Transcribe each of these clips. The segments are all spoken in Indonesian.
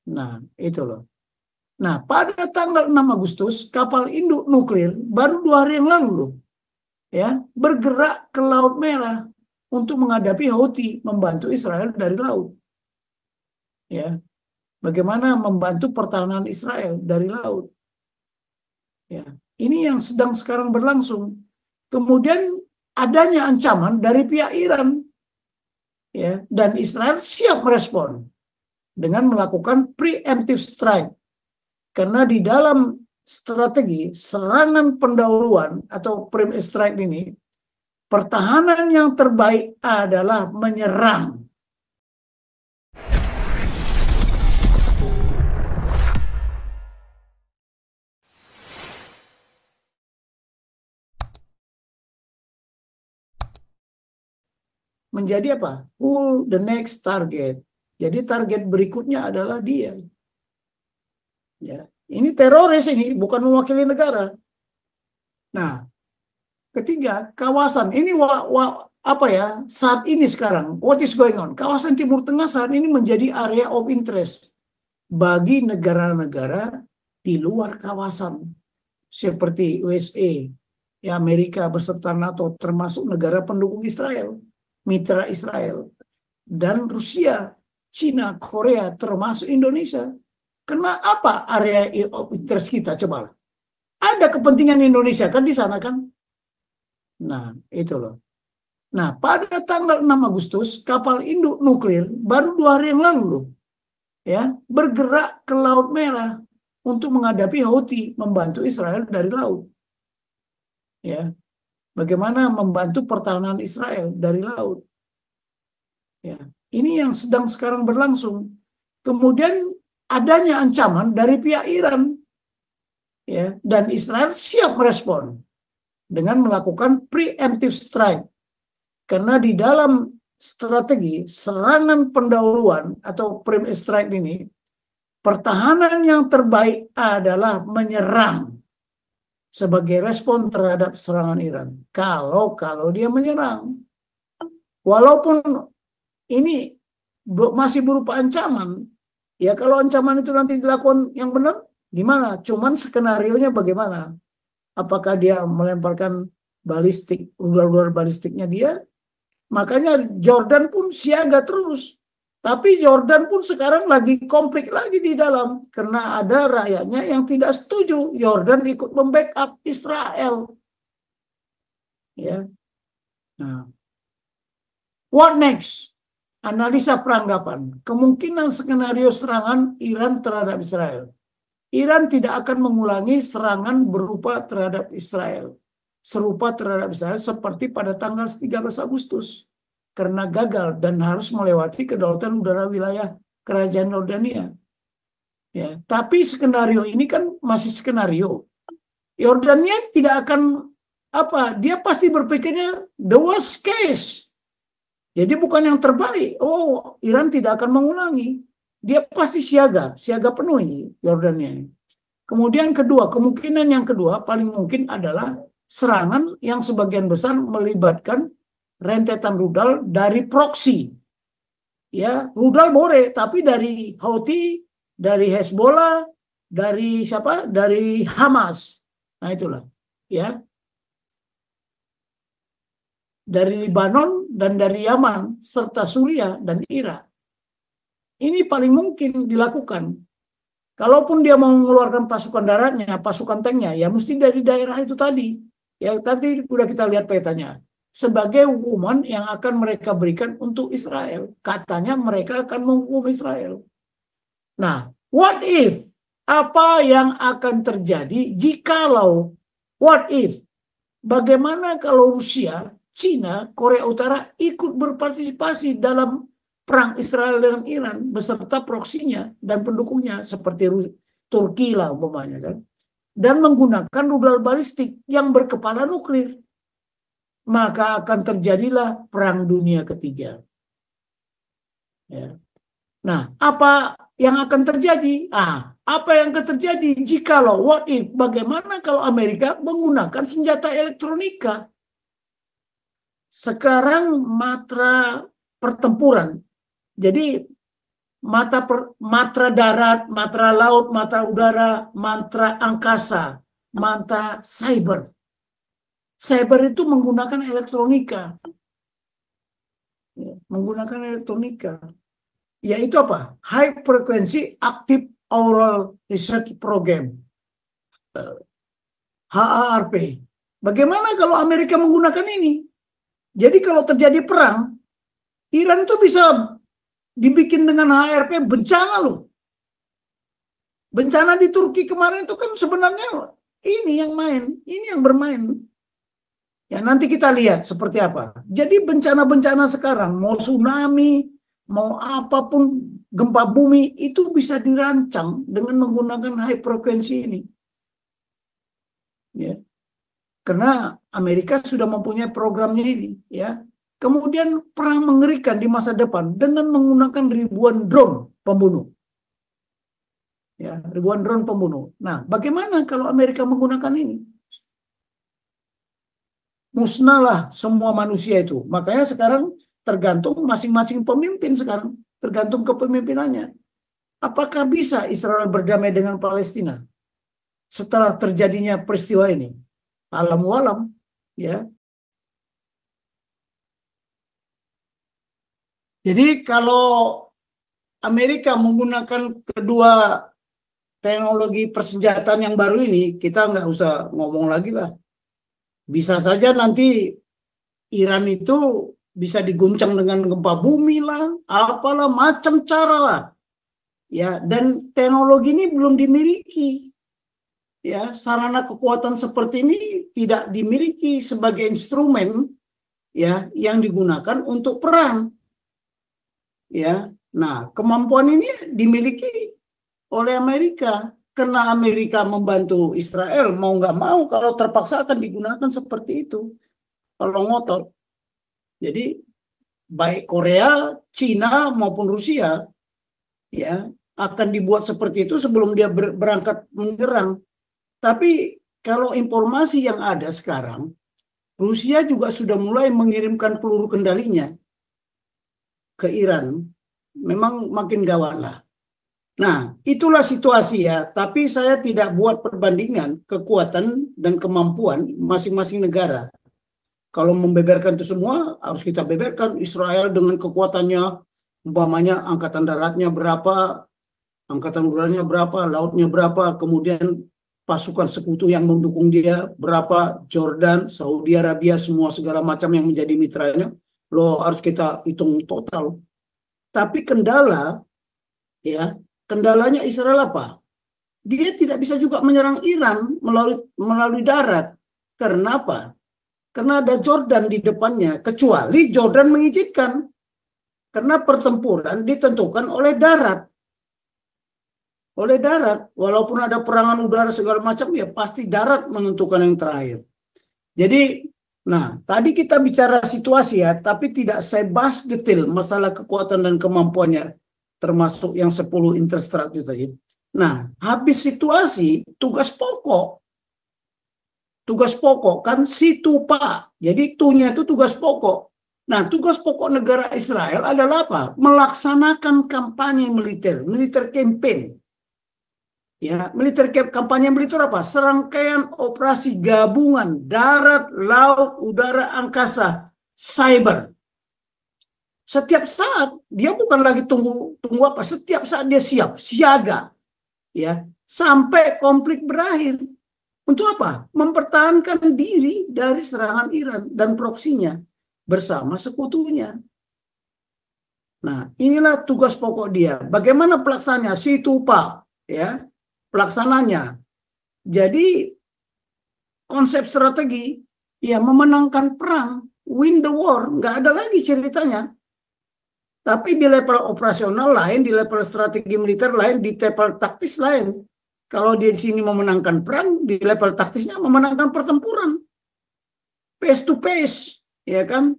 Nah, itu loh. Nah, pada tanggal 6 Agustus, kapal induk nuklir baru 2 hari yang lalu loh, ya, bergerak ke Laut Merah untuk menghadapi Houthi, membantu Israel dari laut. Ya, bagaimana membantu pertahanan Israel dari laut. Ya, ini yang sedang sekarang berlangsung. Kemudian adanya ancaman dari pihak Iran, ya, dan Israel siap merespon dengan melakukan preemptive strike. Karena di dalam strategi serangan pendahuluan atau preemptive strike ini, pertahanan yang terbaik adalah menyerang. Menjadi apa? Who the next target? Jadi target berikutnya adalah dia. Ya, ini teroris, ini bukan mewakili negara. Nah, ketiga, kawasan ini apa ya? Saat ini sekarang, what is going on? Kawasan Timur Tengah saat ini menjadi area of interest bagi negara-negara di luar kawasan seperti USA, ya, Amerika beserta NATO, termasuk negara pendukung Israel, mitra Israel, dan Rusia, Cina, Korea, termasuk Indonesia. Karena apa area of interest kita? Coba. Ada kepentingan Indonesia kan di sana kan? Nah, itu loh. Nah, pada tanggal 6 Agustus, kapal induk nuklir baru 2 hari yang lalu loh, ya, bergerak ke Laut Merah untuk menghadapi Houthi, membantu Israel dari laut. Ya, bagaimana membantu pertahanan Israel dari laut. Ya, ini yang sedang sekarang berlangsung. Kemudian adanya ancaman dari pihak Iran, ya, dan Israel siap merespon dengan melakukan preemptive strike. Karena di dalam strategi serangan pendahuluan atau preemptive strike ini, pertahanan yang terbaik adalah menyerang sebagai respon terhadap serangan Iran. Kalau dia menyerang, walaupun ini masih berupa ancaman, ya, kalau ancaman itu nanti dilakukan yang benar, gimana? Cuman skenarionya bagaimana? Apakah dia melemparkan balistik, rudal-rudal balistiknya dia? Makanya Jordan pun siaga terus. Tapi Jordan pun sekarang lagi konflik lagi di dalam. Karena ada rakyatnya yang tidak setuju Jordan ikut membackup Israel. Ya. Nah, what next? Analisa peranggapan. Kemungkinan skenario serangan Iran terhadap Israel. Iran tidak akan mengulangi serangan berupa terhadap Israel. Serupa terhadap Israel seperti pada tanggal 13 Agustus. Karena gagal dan harus melewati kedaulatan udara wilayah Kerajaan Yordania. Ya, tapi skenario ini kan masih skenario. Yordania tidak akan apa? Dia pasti berpikirnya the worst case. Jadi bukan yang terbaik. Oh, Iran tidak akan mengulangi. Dia pasti siaga penuh ini Yordania ini. Kemudian kedua, kemungkinan yang kedua paling mungkin adalah serangan yang sebagian besar melibatkan rentetan rudal dari proksi. Ya, rudal boleh, tapi dari Houthi, dari Hezbollah, dari siapa? Dari Hamas. Nah, itulah. Ya. Dari Lebanon dan dari Yaman serta Suriah dan Irak. Ini paling mungkin dilakukan. Kalaupun dia mau mengeluarkan pasukan daratnya, pasukan tanknya, ya mesti dari daerah itu tadi. Ya, tadi sudah kita lihat petanya. Sebagai hukuman yang akan mereka berikan untuk Israel. Katanya mereka akan menghukum Israel. Nah, what if? Apa yang akan terjadi jikalau? What if? Bagaimana kalau Rusia, Cina, Korea Utara ikut berpartisipasi dalam perang Israel dengan Iran beserta proksinya dan pendukungnya seperti Turki lah umpamanya kan, dan menggunakan rudal balistik yang berkepala nuklir, maka akan terjadilah perang dunia ketiga. Ya. Nah, apa yang akan terjadi? Apa yang akan terjadi jikalau what if? Bagaimana kalau Amerika menggunakan senjata elektronika? Sekarang matra pertempuran. Jadi matra darat, matra laut, matra udara, matra angkasa, matra cyber. Cyber itu menggunakan elektronika. Menggunakan elektronika. Yaitu apa? High Frequency Active Auroral Research Program. HARP. Bagaimana kalau Amerika menggunakan ini? Jadi kalau terjadi perang, Iran itu bisa dibikin dengan HARP bencana loh. Bencana di Turki kemarin itu kan sebenarnya ini yang main, ini yang bermain. Ya nanti kita lihat seperti apa. Jadi bencana-bencana sekarang, mau tsunami, mau apapun gempa bumi itu bisa dirancang dengan menggunakan high frequency ini. Ya. Karena Amerika sudah mempunyai programnya ini, ya. Kemudian perang mengerikan di masa depan dengan menggunakan ribuan drone pembunuh. Ya, ribuan drone pembunuh. Nah, bagaimana kalau Amerika menggunakan ini? Musnahlah semua manusia itu. Makanya sekarang tergantung masing-masing pemimpin sekarang. Tergantung kepemimpinannya. Apakah bisa Israel berdamai dengan Palestina setelah terjadinya peristiwa ini? Alam walam, ya. Jadi kalau Amerika menggunakan kedua teknologi persenjataan yang baru ini, kita nggak usah ngomong lagi lah. Bisa saja nanti Iran itu bisa diguncang dengan gempa bumi lah, apalah macam cara lah. Ya, dan teknologi ini belum dimiliki. Ya, sarana kekuatan seperti ini tidak dimiliki sebagai instrumen ya yang digunakan untuk perang. Ya. Nah, kemampuan ini dimiliki oleh Amerika. Karena Amerika membantu Israel, mau nggak mau kalau terpaksa akan digunakan seperti itu. Kalau ngotot. Jadi baik Korea, Cina maupun Rusia ya akan dibuat seperti itu sebelum dia berangkat menyerang. Tapi kalau informasi yang ada sekarang, Rusia juga sudah mulai mengirimkan peluru kendalinya ke Iran. Memang makin gawat lah. Nah, itulah situasi ya. Tapi saya tidak buat perbandingan kekuatan dan kemampuan masing-masing negara. Kalau membeberkan itu semua, harus kita beberkan. Israel dengan kekuatannya, umpamanya angkatan daratnya berapa, angkatan udaranya berapa, lautnya berapa, kemudian pasukan sekutu yang mendukung dia berapa, Jordan, Saudi Arabia, semua segala macam yang menjadi mitranya. Loh, harus kita hitung total. Tapi kendala, ya, kendalanya Israel apa? Dia tidak bisa juga menyerang Iran melalui darat. Karena apa? Karena ada Jordan di depannya. Kecuali Jordan mengizinkan. Karena pertempuran ditentukan oleh darat. Oleh darat. Walaupun ada perangan udara segala macam, ya pasti darat menentukan yang terakhir. Jadi, nah tadi kita bicara situasi ya, tapi tidak saya bahas detail masalah kekuatan dan kemampuannya. Termasuk yang 10 interstrat itu tadi. Nah, habis situasi, tugas pokok kan situ Pak. Jadi tunya itu tugas pokok. Nah, tugas pokok negara Israel adalah apa? Melaksanakan kampanye militer campaign. Ya, kampanye militer apa? Serangkaian operasi gabungan darat, laut, udara, angkasa, cyber. Setiap saat dia bukan lagi tunggu apa, setiap saat dia siap siaga ya sampai konflik berakhir. Untuk apa? Mempertahankan diri dari serangan Iran dan proksinya bersama sekutunya. Nah, inilah tugas pokok dia. Bagaimana pelaksananya? Situ Pak, ya. Pelaksananya. Jadi konsep strategi ya memenangkan perang, win the war, nggak ada lagi ceritanya. Tapi di level operasional lain, di level strategi militer lain, di level taktis lain. Kalau dia di sini memenangkan perang, di level taktisnya memenangkan pertempuran. Face to face, ya kan?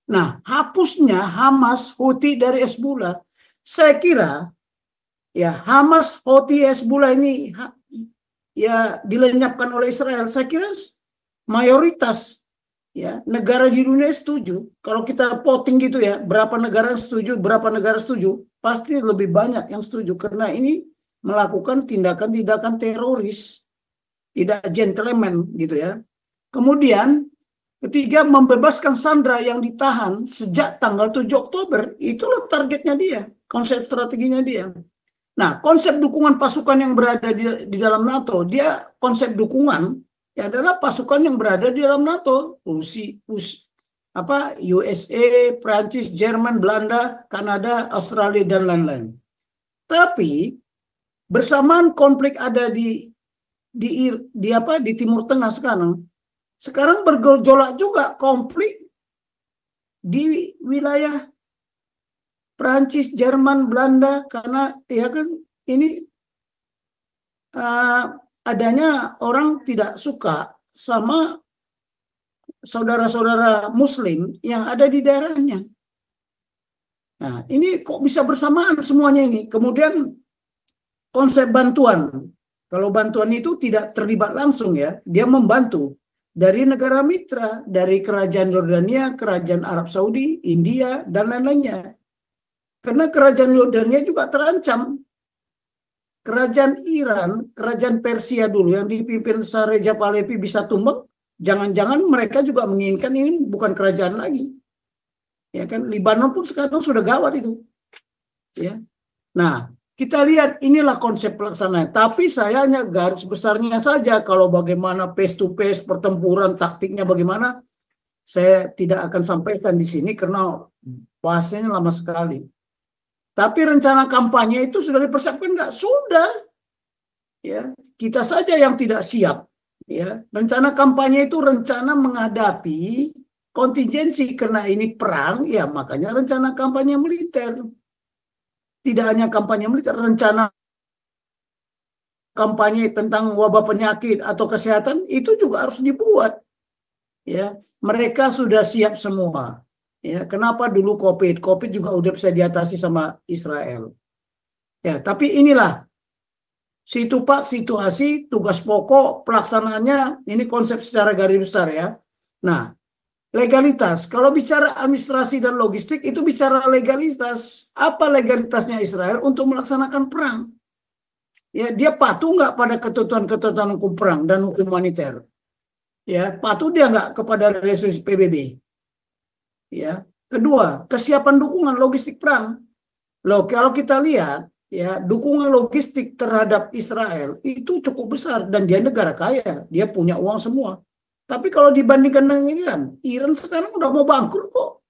Nah, hapusnya Hamas, Houthi dari Hezbollah, saya kira ya Hamas, Houthi, Hezbollah ini ya dilenyapkan oleh Israel. Saya kira mayoritas ya negara di dunia setuju. Kalau kita voting gitu ya, berapa negara setuju, berapa negara setuju, pasti lebih banyak yang setuju karena ini melakukan tindakan-tindakan teroris, tidak gentleman gitu ya. Kemudian ketiga, membebaskan Sandra yang ditahan sejak tanggal 7 Oktober. Itulah targetnya dia, konsep strateginya dia. Nah, konsep dukungan pasukan yang berada di dalam NATO, dia konsep dukungan ya adalah pasukan yang berada di dalam NATO, USA, Prancis, Jerman, Belanda, Kanada, Australia dan lain-lain. Tapi bersamaan konflik ada di Timur Tengah sekarang bergejolak juga konflik di wilayah Prancis, Jerman, Belanda karena ya kan ini adanya orang tidak suka sama saudara-saudara Muslim yang ada di daerahnya. Nah, ini kok bisa bersamaan semuanya ini. Kemudian konsep bantuan. Kalau bantuan itu tidak terlibat langsung ya, dia membantu dari negara mitra, dari kerajaan Yordania, kerajaan Arab Saudi, India, dan lain-lainnya. Karena kerajaan Yordania juga terancam. Kerajaan Iran, kerajaan Persia dulu yang dipimpin Shah Reza Pahlavi bisa tumbang, jangan-jangan mereka juga menginginkan ini bukan kerajaan lagi. Ya kan, Libanon pun sekarang sudah gawat itu. Ya. Nah, kita lihat inilah konsep pelaksanaan. Tapi saya hanya garis besarnya saja. Kalau bagaimana face to face pertempuran taktiknya bagaimana, saya tidak akan sampaikan di sini karena bahasanya lama sekali. Tapi rencana kampanye itu sudah dipersiapkan nggak? Sudah. Ya, kita saja yang tidak siap. Ya, rencana kampanye itu rencana menghadapi kontingensi karena ini perang, ya makanya rencana kampanye militer. Tidak hanya kampanye militer, rencana kampanye tentang wabah penyakit atau kesehatan itu juga harus dibuat. Ya, mereka sudah siap semua. Ya, kenapa dulu COVID? COVID juga udah bisa diatasi sama Israel. Ya, tapi inilah situasi, tugas pokok, pelaksanaannya, ini konsep secara garis besar ya. Nah, legalitas. Kalau bicara administrasi dan logistik, itu bicara legalitas. Apa legalitasnya Israel untuk melaksanakan perang? Ya, dia patuh nggak pada ketentuan-ketentuan hukum perang dan hukum humaniter? Ya, patuh dia nggak kepada resolusi PBB? Ya. Kedua, kesiapan dukungan logistik perang. Loh, kalau kita lihat, ya, dukungan logistik terhadap Israel itu cukup besar dan dia negara kaya, dia punya uang semua. Tapi kalau dibandingkan dengan Iran sekarang udah mau bangkrut kok.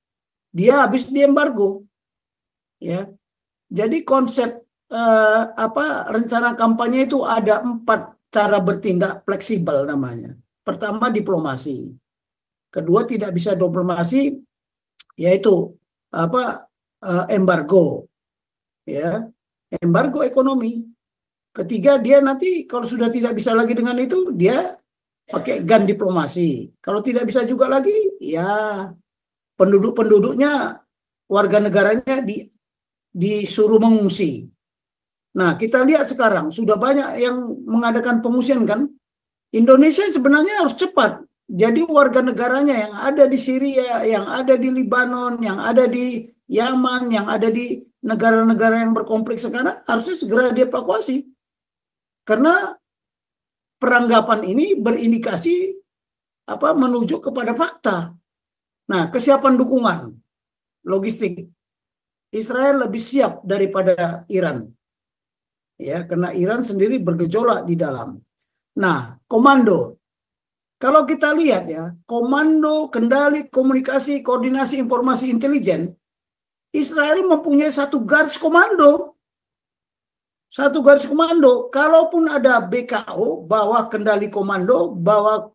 Dia habis di embargo. Ya. Jadi konsep rencana kampanye itu ada 4 cara bertindak fleksibel namanya. Pertama, diplomasi. Kedua, tidak bisa diplomasi, yaitu embargo. Ya, embargo ekonomi. Ketiga, dia nanti kalau sudah tidak bisa lagi dengan itu, dia pakai gun diplomasi. Kalau tidak bisa juga lagi, ya penduduk-penduduknya, warga negaranya disuruh mengungsi. Nah, kita lihat sekarang sudah banyak yang mengadakan pengungsian kan. Indonesia sebenarnya harus cepat. Jadi warga negaranya yang ada di Syria, yang ada di Libanon, yang ada di Yaman, yang ada di negara-negara yang berkonflik sekarang harusnya segera dievakuasi. Karena peranggapan ini berindikasi menuju kepada fakta. Nah, kesiapan dukungan logistik Israel lebih siap daripada Iran. Ya, karena Iran sendiri bergejolak di dalam. Nah, komando. Kalau kita lihat ya, komando, kendali, komunikasi, koordinasi, informasi intelijen, Israel mempunyai satu garis komando. Satu garis komando. Kalaupun ada BKO, bawah kendali komando, bawah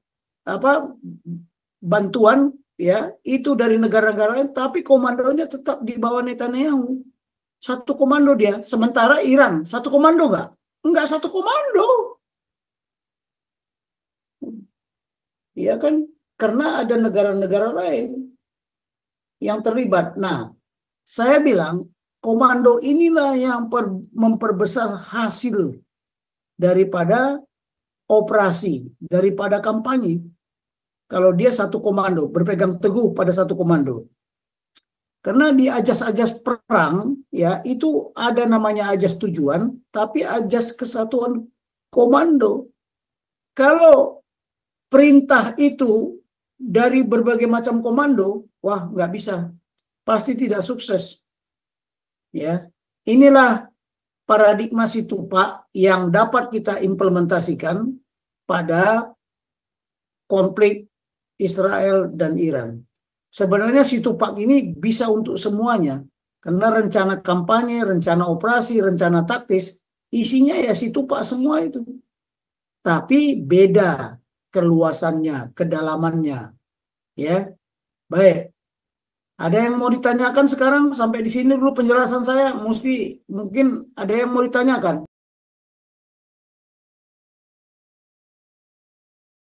bantuan, ya itu dari negara-negara lain, tapi komandonya tetap di bawah Netanyahu. Satu komando dia. Sementara Iran, satu komando nggak? Nggak satu komando. Ya kan? Karena ada negara-negara lain yang terlibat. Nah, saya bilang, komando inilah yang memperbesar hasil daripada operasi, daripada kampanye. Kalau dia satu komando, berpegang teguh pada satu komando. Karena di ajas-ajas perang ya itu ada namanya ajas tujuan, tapi ajas kesatuan komando. Kalau perintah itu dari berbagai macam komando, wah nggak bisa, pasti tidak sukses. Ya, inilah paradigma Situpak yang dapat kita implementasikan pada konflik Israel dan Iran. Sebenarnya Situpak ini bisa untuk semuanya, karena rencana kampanye, rencana operasi, rencana taktis, isinya ya Situpak semua itu. Tapi beda keluasannya, kedalamannya. Ya, baik. Ada yang mau ditanyakan sekarang? Sampai di sini dulu penjelasan saya. Mungkin ada yang mau ditanyakan.